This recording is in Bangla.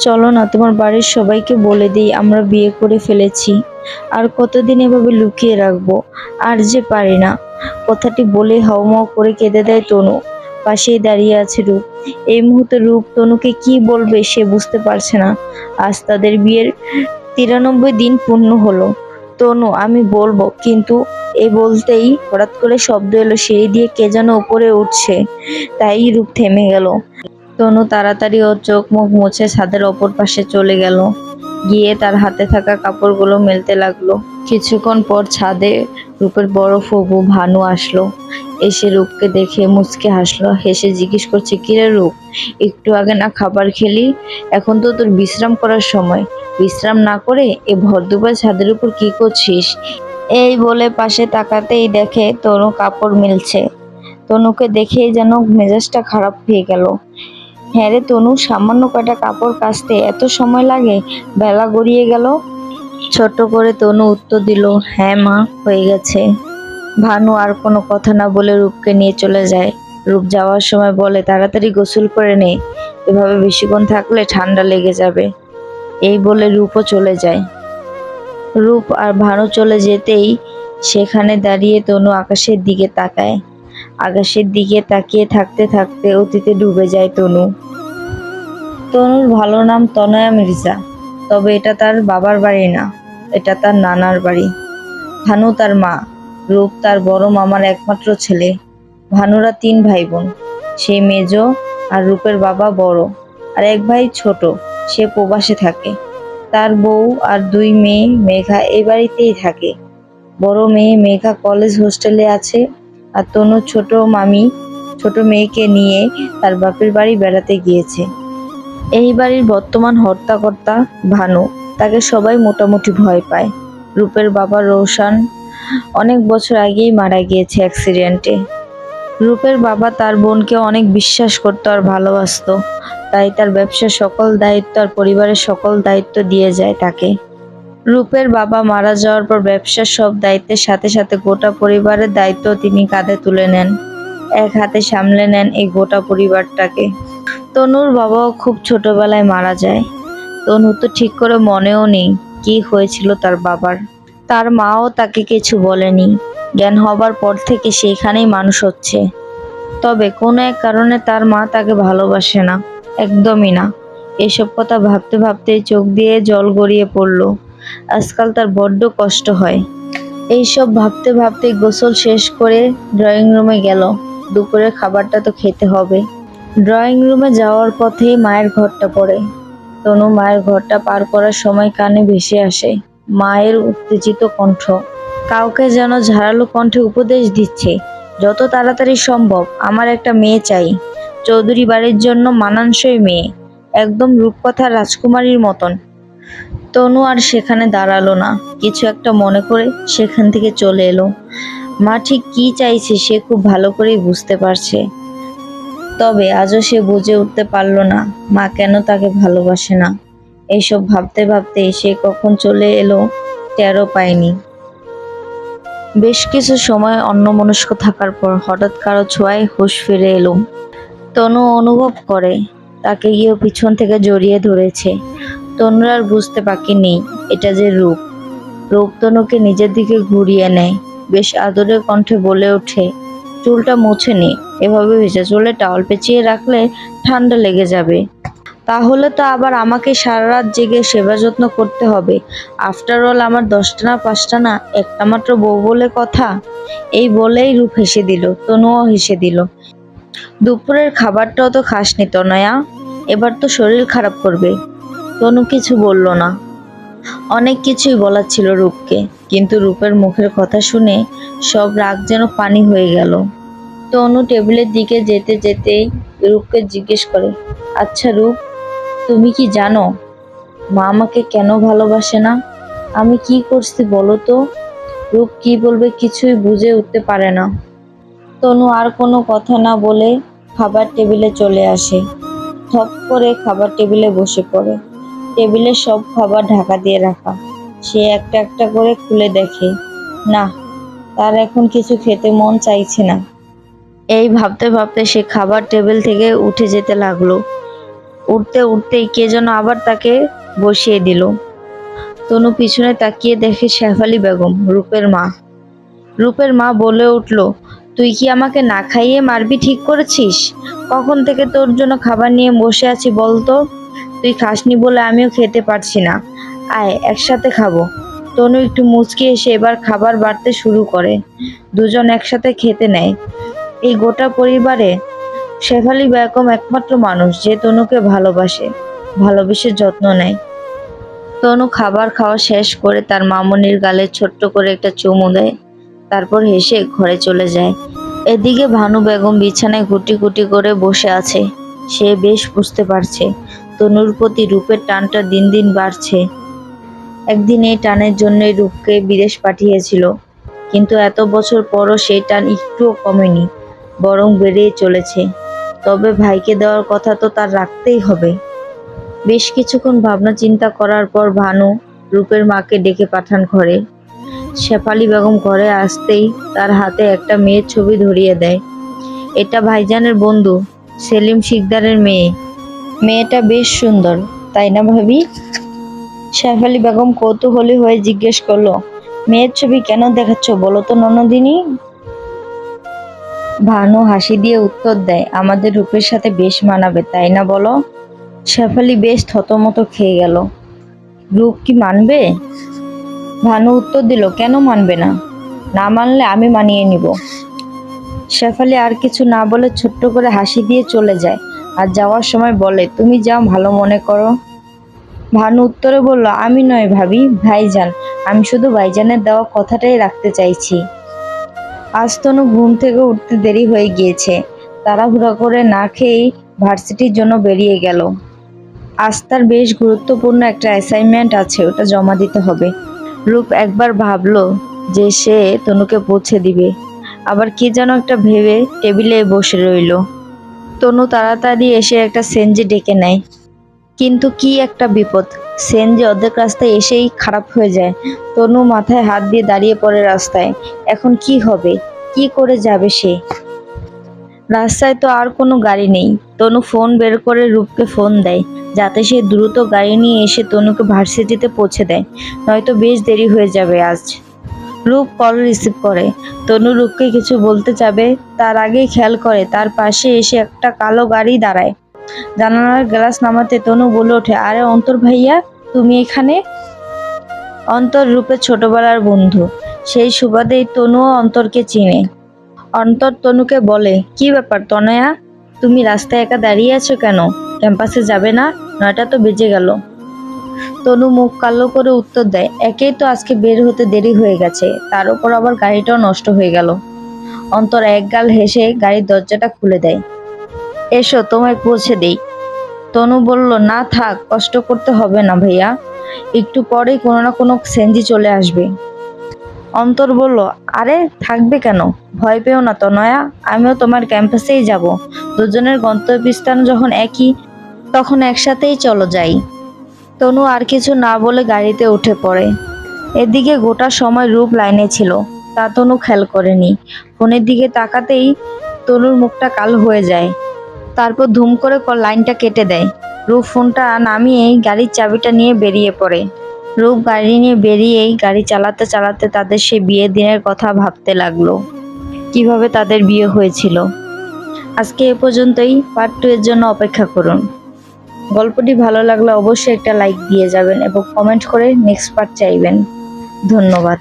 চলো না, তোমার বাড়ির সবাইকে বলে দিই আমরা বিয়ে করে ফেলেছি। আর কতদিন এভাবে লুকিয়ে রাখবো? আর যে পারি না। কথাটি বলে হাউমাউ করে কেঁদে দেয় তনু। পাশেই দাঁড়িয়ে আছে রূপ। এই মুহূর্তে রূপ তনুকে কি বলবে সে বুঝতে পারছে না। আজ তাদের বিয়ের 93 দিন পূর্ণ হলো। তনু, আমি বলবো কিন্তু, এই বলতেই হঠাৎ করে শব্দ এলো, সিঁড়ি দিয়ে কে যেন উপরে উঠছে। তাই রূপ থেমে গেল। তনু তাড়াতাড়ি ওর চোখ মুখ মুছে ছাদের অপর পাশে চলে গেল। গিয়ে তার হাতে থাকা কাপড়গুলো মেলতে লাগলো। কিছুক্ষণ পর ছাদে রূপের বড় ফুফু ভানু আসলো। এসে রূপকে দেখে মুচকে হাসলো, হেসে জিজ্ঞেস করছে, কিরে রূপ, একটু আগে না খাবার খেলি? এখন তো তোর বিশ্রাম করার সময়। বিশ্রাম না করে এ ভর দুপুরে ছাদের উপর কি করছিস? এই বলে পাশে তাকাতেই দেখে তনু কাপড় মিলছে। তনুকে দেখেই যেন মেজাজটা খারাপ হয়ে গেল। হ্যাঁ রে তনু, সামান্য কয়টা কাপড় কাচতে এত সময় লাগে? বেলা গড়িয়ে গেল। ছোট করে তনু উত্তর দিল, হ্যাঁ মা, হয়ে গেছে। ভানু আর কোনো কথা না বলে রূপকে নিয়ে চলে যায়। রূপ যাওয়ার সময় বলে, তাড়াতাড়ি গোসল করে নে, এভাবে বেশিক্ষণ থাকলে ঠান্ডা লেগে যাবে। এই বলে রূপও চলে যায়। রূপ আর ভানু চলে যেতেই সেখানে দাঁড়িয়ে তনু আকাশের দিকে তাকায়। আকাশের দিকে তাকিয়ে থাকতে থাকতে অতীতে ডুবে যায় তনু। তনুর ভালো নাম তনয়া মির্জা, তবে এটা তার বাবার বাড়ি না, এটা তার নানার বাড়ি। ভানু তার মা, রূপ তার বড় মামার একমাত্র ছেলে। ভানুরা 3 ভাই বোন, সে মেজ, আর রূপের বাবা বড়, আর এক ভাই ছোট, সে প্রবাসে থাকে। তার বউ আর 2 মেয়ে মেঘা এই বাড়িতেই থাকে। বড় মেয়ে মেঘা কলেজ হোস্টেলে আছে, আর তনু ছোট মামি ছোট মেয়েকে নিয়ে তার বাপের বাড়ি বেড়াতে গিয়েছে। এই বাড়ির বর্তমান হর্তাকর্তা ভানু, তাকে সবাই মোটামুটি ভয় পায়। রূপের বাবা রোশন অনেক বছর আগেই মারা গিয়েছে অ্যাক্সিডেন্টে। রূপের বাবা তার বোনকে অনেক বিশ্বাস করতো আর ভালোবাসতো, তাই তার ব্যবসার সকল দায়িত্ব আর পরিবারের সকল দায়িত্ব দিয়ে যায় তাকে। রূপের বাবা মারা যাওয়ার পর ব্যবসার সব দায়িত্বের সাথে সাথে গোটা পরিবারের দায়িত্ব তিনি কাঁধে তুলে নেন। এক হাতে সামলে নেন এই গোটা পরিবারটাকে। তনুর বাবাও খুব ছোটবেলায় মারা যায়। তনুর তো ঠিক করে মনেও নেই কি হয়েছিল তার বাবার। তার মাও তাকে কিছু বলেনি। জ্ঞান হবার পর থেকে সেখানেই মানুষ হচ্ছে। তবে কোনো এক কারণে তার মা তাকে ভালোবাসে না, একদমই না। এসব কথা ভাবতে ভাবতে চোখ দিয়ে জল গড়িয়ে পড়ল। আজকাল তার বড্ড কষ্ট হয়। এইসব ভাবতে ভাবতে গোসল শেষ করে ড্রয়িং রুমে গেল। দুপুরের খাবারটা তো খেতে হবে। ড্রয়িং রুমে যাওয়ার পথে মায়ের ঘরটা পড়ে। তনু মায়ের ঘরটা পার করার সময় কানে ভেসে আসে মায়ের উত্তেজিত কণ্ঠ। কাউকে যেন ঝাড়ালো কণ্ঠে উপদেশ দিচ্ছে, যত তাড়াতাড়ি সম্ভব আমার একটা মেয়ে চাই, চৌধুরী বাড়ির জন্য মানানসই মেয়ে, একদম রূপকথার রাজকুমারীর মতন। তনু আর সেখানে দাঁড়ালো না, কিছু একটা মনে করে সেখান থেকে চলে এলো। মা ঠিক কি চাইছে সে খুব ভালো করেই বুঝতে পারছে। তবে আজও সে বুঝে উঠতে পারল না মা কেন তাকে ভালোবাসে না। এইসব ভাবতে ভাবতে সে কখন চলে এলো টেরও পায়নি। বেশ কিছু সময় অন্যমনস্ক থাকার পর হঠাৎ কারো ছোঁয়ায় হুঁশ ফিরে এলো। তনু অনুভব করে তাকে গিয়ে পিছন থেকে জড়িয়ে ধরেছে। তনুর আর বুঝতে বাকি নেই এটা যে রূপ। রূপ তনুকে নিজের দিকে ঘুরিয়ে নেয়, বেশ আদরে কণ্ঠে বলে ওঠে, চুলটা মুছে নে, এভাবে ভেজা চুলে টাওয়াল পেঁচিয়ে রাখলে ঠান্ডা লেগে যাবে। তাহলে তো আবার আমাকে সারা রাত জেগে সেবা যত্ন করতে হবে। আফটার অল আমার 10টা না 5টা না, একটা মাত্র বউ বলে কথা। এই বলেই রূপ হেসে দিল, তনুও হেসে দিল। দুপুরের খাবারটাও তো খাসনি তনয়া, এবার তো শরীর খারাপ করবে। তনু কিছু বলল না। অনেক কিছুই বলার ছিল রূপকে, কিন্তু রূপের মুখের কথা শুনে সব রাগ যেন পানি হয়ে গেল। তনু টেবিলের দিকে যেতে যেতেই রূপকে জিজ্ঞেস করে, আচ্ছা রূপ, তুমি কি জানো মা আমাকে কেন ভালোবাসে না? আমি কি করছি বলো তো? রূপ কি বলবে কিছুই বুঝে উঠতে পারে না। তনু আর কোনো কথা না বলে খাবার টেবিলে চলে আসে। ধপ করে খাবার টেবিলে বসে পড়ে। টেবিলে সব খাবার ঢাকা দিয়ে রাখা। সে একটা একটা করে খুলে দেখে, না, তার এখন কিছু খেতে মন চাইছে না। এই ভাবতে ভাবতে সে খাবার টেবিল থেকে উঠে যেতে লাগলো। উঠতে উঠতেই কে যেন আবার তাকে বসিয়ে দিল। তনু পিছনে তাকিয়ে দেখে শেফালি বেগম, রূপের মা। রূপের মা বলে উঠল, তুই কি আমাকে না খাইয়ে মারবি ঠিক করেছিস? কখন থেকে তোর জন্য খাবার নিয়ে বসে আছি বলতো? তুই খাসনি বলে আমিও খেতে পারছি না। আয় একসাথে খাবো। তনু একটু মুচকি এসে এবার খাবার বাড়তে শুরু করে। দুজন একসাথে খেতে নেয়। এই গোটা পরিবারে শেফালি বেগম একমাত্র মানুষ যে তনুকে ভালোবেসে যত্ন নেয়। তনু খাবার খাওয়া শেষ করে তার মামনির গালে ছোট্ট করে একটা চুমু দেয়, তারপর হেসে ঘরে চলে যায়। এদিকে ভানু বেগম বিছানায় গুটি গুটি করে বসে আছে। সে বেশ বুঝতে পারছে তনুর প্রতি রূপের টানটা দিন দিন বাড়ছে। একদিন এই টানের জন্যই রূপকে বিদেশ পাঠিয়েছিল, কিন্তু এত বছর পরও সেই টান একটুও কমেনি, বরং বেড়েই চলেছে। তবে ভাইকে দেওয়ার কথা তো তার রাখতেই হবে। বেশ কিছুক্ষণ ভাবনা চিন্তা করার পর ভানু রূপের মাকে ডেকে পাঠান ঘরে। শেফালি বেগম ঘরে আসতেই তার হাতে একটা মেয়ের ছবি ধরিয়ে দেয়। এটা ভাইজানের বন্ধু সেলিম শিকদারের মেয়ে। মেয়েটা বেশ সুন্দর, তাই না ভাবি? শেফালি বেগম কৌতূহলী হয়ে জিজ্ঞেস করলো, মেয়ের ছবি কেন দেখাচ্ছ বলো তো ননদিনী? ভানু হাসি দিয়ে উত্তর দেয়, আমাদের রূপের সাথে বেশ মানাবে, তাই না বলো? শেফালি বেশ থতমত খেয়ে গেল। রূপ কি মানবে? ভানু উত্তর দিল, কেন মানবে না? না মানলে আমি মানিয়ে নিব। শেফালি আর কিছু না বলে ছোট্ট করে হাসি দিয়ে চলে যায়, আর যাওয়ার সময় বলে, তুমি যাও, ভালো মনে করো। ভানু উত্তরে বলল, আমি নয় ভাবি, ভাইজান। আমি শুধু ভাইজানের দেওয়া কথাটাই রাখতে চাইছি। আজ তনু ঘুম থেকে উঠতে দেরি হয়ে গিয়েছে। তাড়াহুড়া করে না খেয়েই ভার্সিটির জন্য বেরিয়ে গেল। আজ তার বেশ গুরুত্বপূর্ণ একটা অ্যাসাইনমেন্ট আছে, ওটা জমা দিতে হবে। রূপ একবার ভাবলো যে সে তনুকে পৌঁছে দিবে, আবার কি যেন একটা ভেবে টেবিলে বসে রইল। তনু তাড়াতাড়ি এসে একটা সেনজি ডেকে নেয়, কিন্তু কি একটা বিপদ, সেনজি অর্ধেক রাস্তায় এসেই খারাপ হয়ে যায়। তনু মাথায় হাত দিয়ে দাঁড়িয়ে পড়ে রাস্তায়। এখন কি হবে, কি করে যাবে সে? রাস্তায় তো আর কোনো গাড়ি নেই। তনু ফোন বের করে রূপকে ফোন দেয়, যাতে সে দ্রুত গাড়ি নিয়ে এসে তনুকে ভার্সিটিতে পৌঁছে দেয়, নয়তো বেশ দেরি হয়ে যাবে আজ। রূপ কল রিসিভ করে। তনু রূপকে কিছু বলতে যাবে, তার আগেই খেয়াল করে তার পাশে এসে একটা কালো গাড়ি দাঁড়ায়। জানালার গ্লাস নামাতে তনু বলে ওঠে, আরে অন্তর ভাইয়া, তুমি এখানে? অন্তর রূপের ছোটবেলার বন্ধু, সেই সুবাদেই তনুও অন্তরকে চিনে। অন্তর তনুকে বলে, কি ব্যাপার তনয়া, তুমি রাস্তায় একা দাঁড়িয়ে আছো কেন? ক্যাম্পাসে যাবে না? 9টা তো বেজে গেল। তনু মুখ কালো করে উত্তর দেয়, একেই তো আজকে বের হতে দেরি হয়ে গেছে, তার উপর আবার গাড়িটাও নষ্ট হয়ে গেল। অন্তর একগাল হেসে গাড়ির দরজাটা খুলে দেয়, এসো তোমায় পৌঁছে দেই। তনু বলল, না থাক, কষ্ট করতে হবে না ভাইয়া, একটু পরেই কোনো না কোনো সেনজি চলে আসবে। অন্তর বলল, আরে থাকবে কেন, ভয় পেও না তনয়া, আমিও তোমার ক্যাম্পাসেই যাব। দুজনের গন্তব্যস্থান যখন একই, তখন একসাথেই চলো যাই। তনু আর কিছু না বলে গাড়িতে উঠে পড়ে। এদিকে গোটা সময় রূপ লাইনে ছিল, তা তনু খেয়াল করেনি। ফোনের দিকে তাকাতেই তনুর মুখটা কালো হয়ে যায়, তারপর ধুম করে লাইনটা কেটে দেয়। রূপ ফোনটা নামিয়েই গাড়ির চাবিটা নিয়ে বেরিয়ে পড়ে। রূপ গাড়ি নিয়ে বেরিয়েই গাড়ি চালাতে চালাতে তাদের সে বিয়ের দিনের কথা ভাবতে লাগলো, কিভাবে তাদের বিয়ে হয়েছিল। আজকে এ পর্যন্তই, পার্ট 2 এর জন্য অপেক্ষা করুন। গল্পটি ভালো লাগলে অবশ্যই একটা লাইক দিয়ে যাবেন এবং কমেন্ট করে নেক্সট পার্ট চাইবেন। ধন্যবাদ।